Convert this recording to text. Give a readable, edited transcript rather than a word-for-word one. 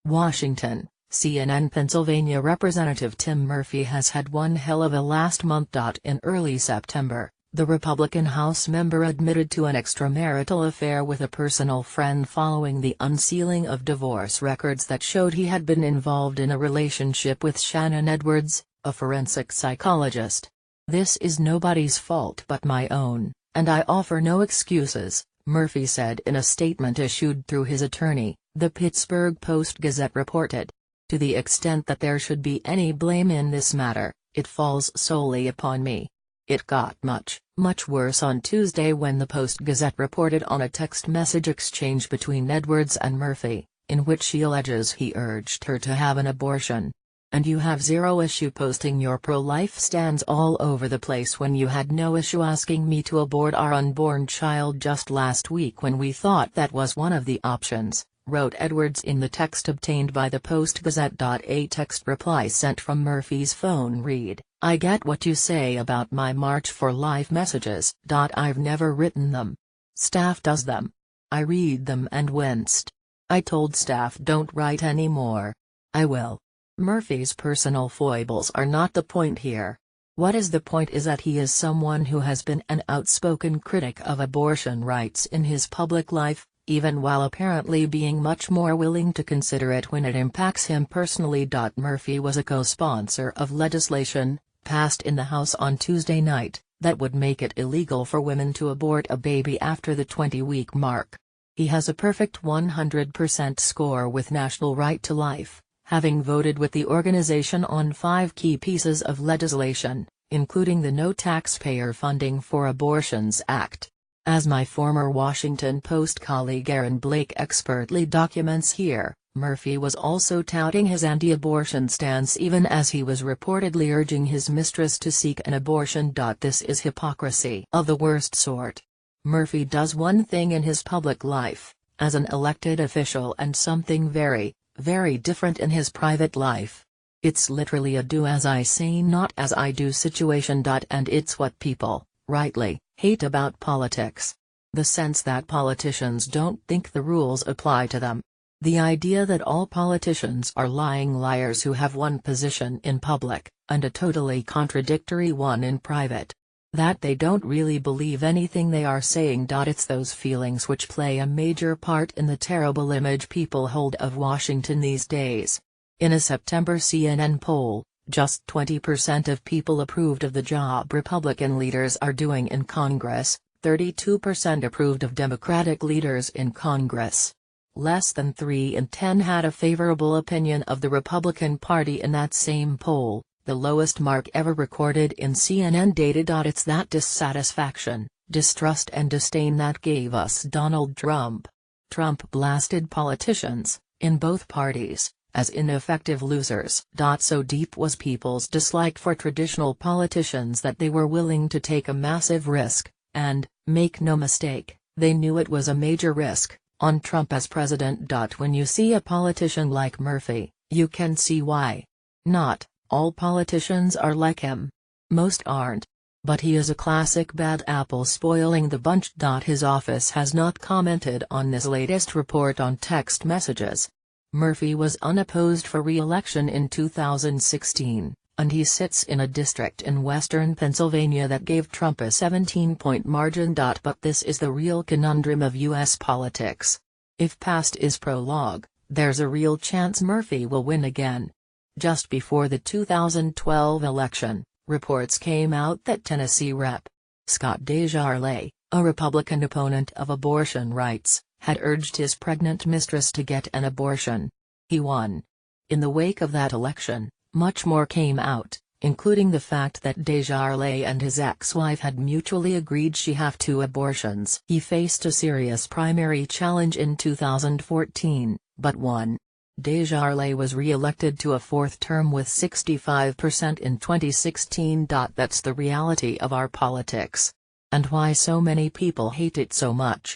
Washington, CNN Pennsylvania Representative Tim Murphy has had one hell of a last month. In early September, the Republican House member admitted to an extramarital affair with a personal friend following the unsealing of divorce records that showed he had been involved in a relationship with Shannon Edwards, a forensic psychologist. "This is nobody's fault but my own, and I offer no excuses," Murphy said in a statement issued through his attorney, the Pittsburgh Post-Gazette reported. "To the extent that there should be any blame in this matter, it falls solely upon me." It got much, much worse on Tuesday when the Post-Gazette reported on a text message exchange between Edwards and Murphy, in which she alleges he urged her to have an abortion. "And you have zero issue posting your pro-life stands all over the place when you had no issue asking me to abort our unborn child just last week when we thought that was one of the options," wrote Edwards in the text obtained by the Post-Gazette. A text reply sent from Murphy's phone read, "I get what you say about my March for Life messages. I've never written them. Staff does them. I read them and winced. I told staff don't write anymore. I will." Murphy's personal foibles are not the point here. What is the point is that he is someone who has been an outspoken critic of abortion rights in his public life, even while apparently being much more willing to consider it when it impacts him personally. Murphy was a co-sponsor of legislation, passed in the House on Tuesday night, that would make it illegal for women to abort a baby after the 20-week mark. He has a perfect 100% score with National Right to Life, having voted with the organization on 5 key pieces of legislation, including the No Taxpayer Funding for Abortions Act. As my former Washington Post colleague Aaron Blake expertly documents here, Murphy was also touting his anti-abortion stance even as he was reportedly urging his mistress to seek an abortion. This is hypocrisy of the worst sort. Murphy does one thing in his public life, as an elected official, and something very, very different in his private life. It's literally a do as I say not as I do situation. And it's what people, rightly, hate about politics. The sense that politicians don't think the rules apply to them. The idea that all politicians are lying liars who have one position in public, and a totally contradictory one in private. That they don't really believe anything they are saying. It's those feelings which play a major part in the terrible image people hold of Washington these days. In a September CNN poll, just 20% of people approved of the job Republican leaders are doing in Congress, 32% approved of Democratic leaders in Congress. Less than 3 in 10 had a favorable opinion of the Republican Party in that same poll, the lowest mark ever recorded in CNN data. It's that dissatisfaction, distrust and disdain that gave us Donald Trump. Trump blasted politicians, in both parties, as ineffective losers. So deep was people's dislike for traditional politicians that they were willing to take a massive risk, and, make no mistake, they knew it was a major risk, on Trump as president. When you see a politician like Murphy, you can see why. Not all politicians are like him. Most aren't. But he is a classic bad apple spoiling the bunch. His office has not commented on this latest report on text messages. Murphy was unopposed for re-election in 2016, and he sits in a district in western Pennsylvania that gave Trump a 17-point margin. But this is the real conundrum of U.S. politics. If past is prologue, there's a real chance Murphy will win again. Just before the 2012 election, reports came out that Tennessee Rep. Scott Desjardins, a Republican opponent of abortion rights, had urged his pregnant mistress to get an abortion. He won. In the wake of that election, much more came out, including the fact that Desjardins and his ex-wife had mutually agreed she have 2 abortions. He faced a serious primary challenge in 2014, but won. Desjardins was re-elected to a 4th term with 65% in 2016. That's the reality of our politics. And why so many people hate it so much.